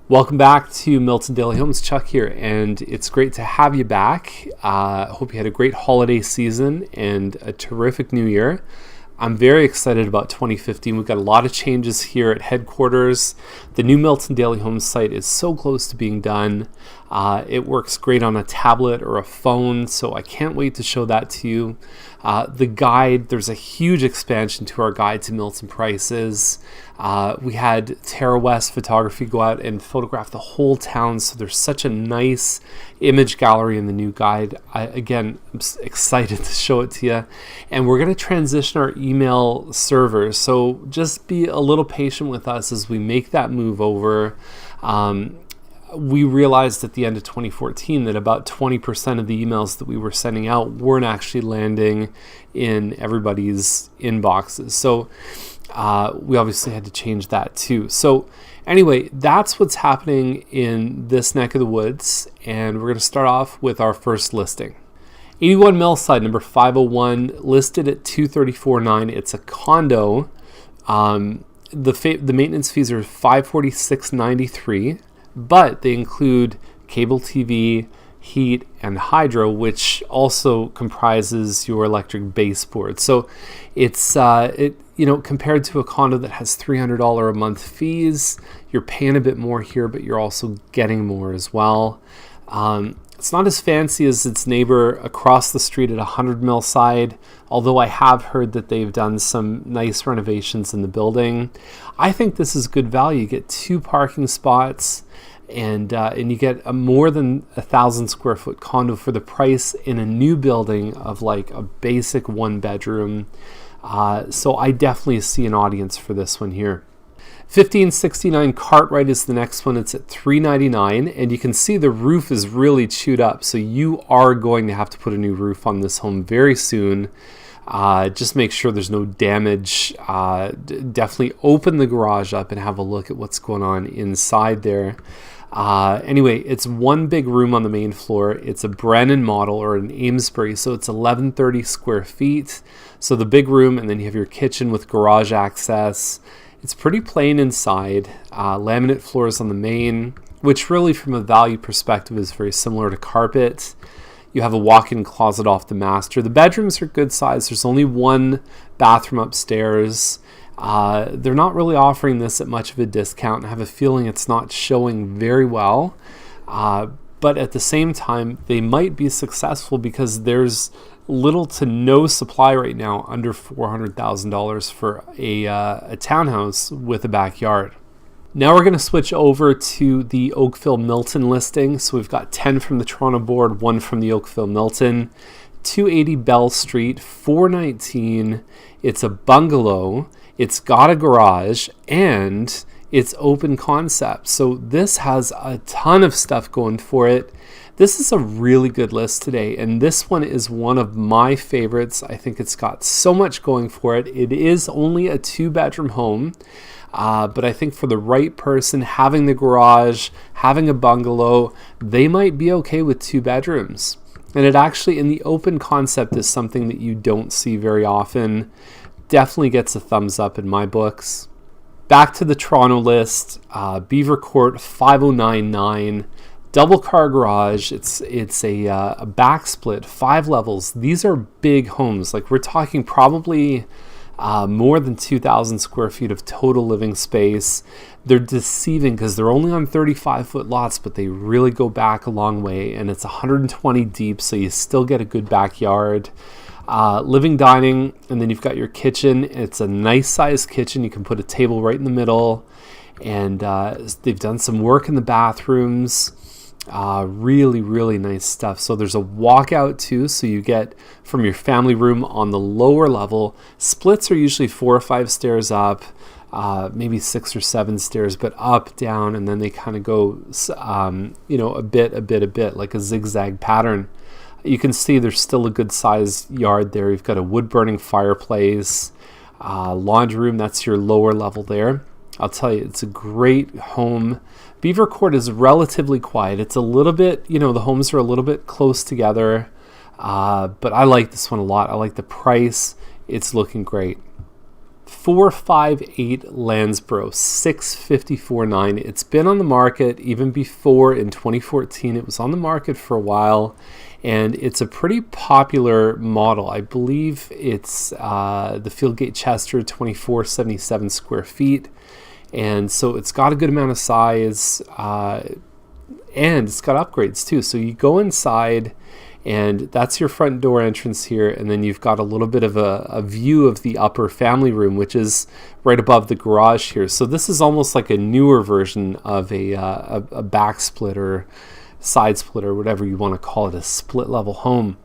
Welcome back to Milton Daily Homes. Chuck here, and it's great to have you back. Hope you had a great holiday season and a terrific new year. I'm very excited about 2015. We've got a lot of changes here at headquarters. The new Milton Daily Homes site is so close to being done. It works great on a tablet or a phone, so I can't wait to show that to you. The guide, there's a huge expansion to our guide to Milton prices. We had Terra West Photography go out and photograph the whole town, so there's such a nice image gallery in the new guide. I'm excited to show it to you. And we're going to transition our email server, so just be a little patient with us as we make that move over. We realized at the end of 2014 that about 20% of the emails that we were sending out weren't actually landing in everybody's inboxes. So we obviously had to change that too. So anyway, that's what's happening in this neck of the woods. And we're going to start off with our first listing. 81 Millside, number 501, listed at $234,900. It's a condo. The maintenance fees are $546.93. But they include cable TV, heat, and hydro, which also comprises your electric baseboard. So it's compared to a condo that has $300 a month fees, you're paying a bit more here, but you're also getting more as well. It's not as fancy as its neighbor across the street at 100 Millside, although I have heard that they've done some nice renovations in the building. I think this is good value. You get 2 parking spots, and you get a more than 1,000 square foot condo for the price in a new building of like a basic 1-bedroom. So I definitely see an audience for this one here. 1569 Cartwright is the next one. It's at $399, and you can see the roof is really chewed up, so you are going to have to put a new roof on this home very soon. Just make sure there's no damage. Definitely open the garage up and have a look at what's going on inside there. Anyway, it's one big room on the main floor. It's a Brennan model or an Amesbury, so it's 1130 square feet. So the big room, and then you have your kitchen with garage access. It's pretty plain inside. Laminate floors on the main, which really from a value perspective is very similar to carpet. You have a walk-in closet off the master. The bedrooms are good size. There's only one bathroom upstairs. They're not really offering this at much of a discount. I have a feeling it's not showing very well. But at the same time, they might be successful because there's little to no supply right now under $400,000 for a townhouse with a backyard. Now we're going to switch over to the Oakville Milton listing. So we've got 10 from the Toronto board, 1 from the Oakville Milton. 280 Bell Street, $419. It's a bungalow. It's got a garage and it's open concept. So this has a ton of stuff going for it. This is a really good list today, and this one is one of my favorites. I think it's got so much going for it. It is only a 2-bedroom home, but I think for the right person, having the garage, having a bungalow, they might be okay with 2 bedrooms. And it actually, in the open concept, is something that you don't see very often. Definitely gets a thumbs up in my books. Back to the Toronto list, Beaver Court, $509,900. Double car garage. It's a back split, 5 levels. These are big homes. Like we're talking probably more than 2,000 square feet of total living space. They're deceiving because they're only on 35-foot lots, but they really go back a long way. And it's 120 deep, so you still get a good backyard. Living, dining, and then you've got your kitchen. It's a nice sized kitchen. You can put a table right in the middle, and they've done some work in the bathrooms. Really, really nice stuff. So there's a walkout too, so you get from your family room on the lower level. Splits are usually 4 or 5 stairs up, maybe 6 or 7 stairs, but up, down, and then they kind of go, a bit, like a zigzag pattern. You can see there's still a good sized yard there. You've got a wood burning fireplace, laundry room. That's your lower level there. I'll tell you, it's a great home. Beaver Court is relatively quiet. It's a little bit, the homes are a little bit close together, but I like this one a lot. I like the price. It's looking great. 458 Landsborough, 654.9. It's been on the market even before in 2014. It was on the market for a while, and it's a pretty popular model. I believe it's the Fieldgate Chester, 2477 square feet. And so it's got a good amount of size, and it's got upgrades too. So you go inside, and that's your front door entrance here, and then you've got a little bit of a view of the upper family room, which is right above the garage here. So this is almost like a newer version of a back split or side split or whatever you want to call it, a split level home.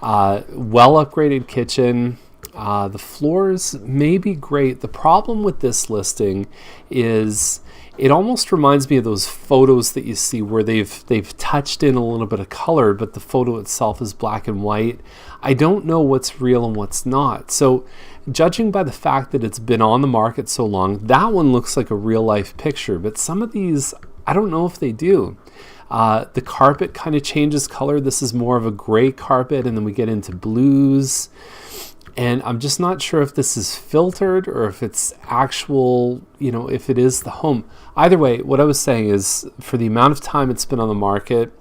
Well upgraded kitchen. The floors may be great. The problem with this listing is it almost reminds me of those photos that you see where they've touched in a little bit of color, but the photo itself is black and white. I don't know what's real and what's not. So judging by the fact that it's been on the market so long, that one looks like a real life picture, but some of these, I don't know if they do. The carpet kind of changes color. This is more of a gray carpet, and then we get into blues. And I'm just not sure if this is filtered or if it's actual, if it is the home. Either way, what I was saying is for the amount of time it's been on the market,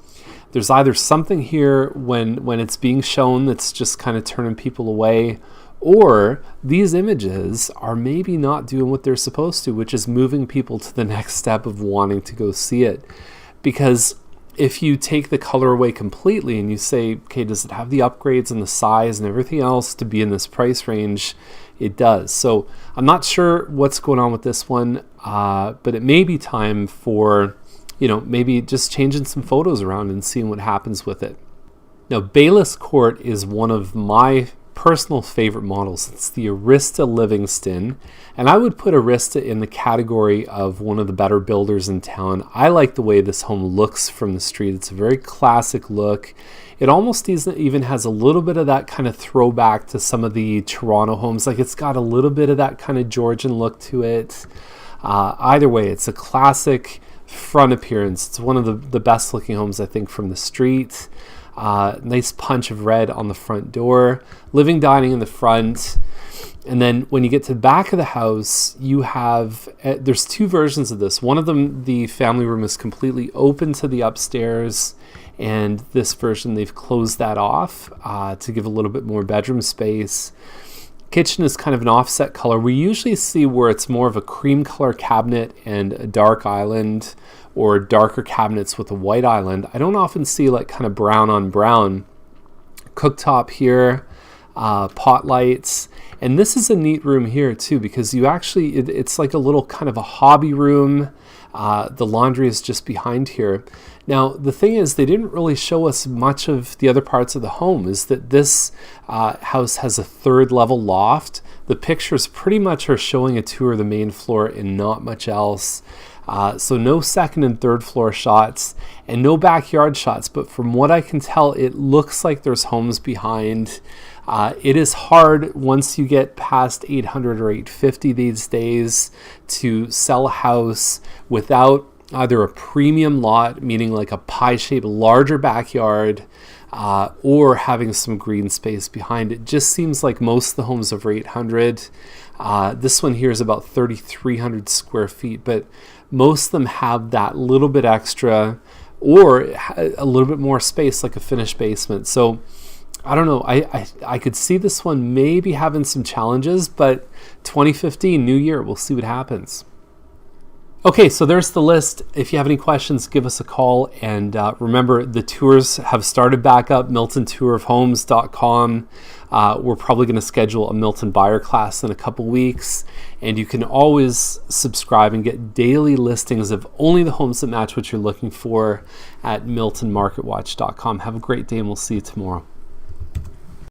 there's either something here when it's being shown that's just kind of turning people away, or these images are maybe not doing what they're supposed to, which is moving people to the next step of wanting to go see it. Because if you take the color away completely and you say, okay, does it have the upgrades and the size and everything else to be in this price range? It does. So I'm not sure what's going on with this one, but it may be time for, maybe just changing some photos around and seeing what happens with it. Now, Bayless Court is one of my personal favorite models. It's the Arista Livingston, and I would put Arista in the category of one of the better builders in town. I like the way this home looks from the street. It's a very classic look. It almost even has a little bit of that kind of throwback to some of the Toronto homes. Like it's got a little bit of that kind of Georgian look to it. Either way, it's a classic front appearance. It's one of the best looking homes, I think, from the street. Nice punch of red on the front door, living dining in the front. And then when you get to the back of the house, you have, there's two versions of this. One of them, the family room is completely open to the upstairs, and this version, they've closed that off to give a little bit more bedroom space. Kitchen is kind of an offset color. We usually see where it's more of a cream color cabinet and a dark island, or darker cabinets with a white island. I don't often see like kind of brown on brown. Cooktop here, pot lights. And this is a neat room here too, because you actually, it's like a little kind of a hobby room. The laundry is just behind here. Now, the thing is, they didn't really show us much of the other parts of the home, is that this house has a third level loft. The pictures pretty much are showing a tour of the main floor and not much else. So no second and third floor shots and no backyard shots, but from what I can tell, it looks like there's homes behind. It is hard once you get past 800 or 850 these days to sell a house without either a premium lot, meaning like a pie-shaped larger backyard, or having some green space behind it. Just seems like most of the homes over 800. This one here is about 3,300 square feet, but most of them have that little bit extra or a little bit more space, like a finished basement. So I don't know. I could see this one maybe having some challenges, but 2015, new year, we'll see what happens. Okay, so there's the list. If you have any questions, give us a call. And remember, the tours have started back up, miltontourofhomes.com. We're probably going to schedule a Milton buyer class in a couple weeks. And you can always subscribe and get daily listings of only the homes that match what you're looking for at miltonmarketwatch.com. Have a great day, and we'll see you tomorrow.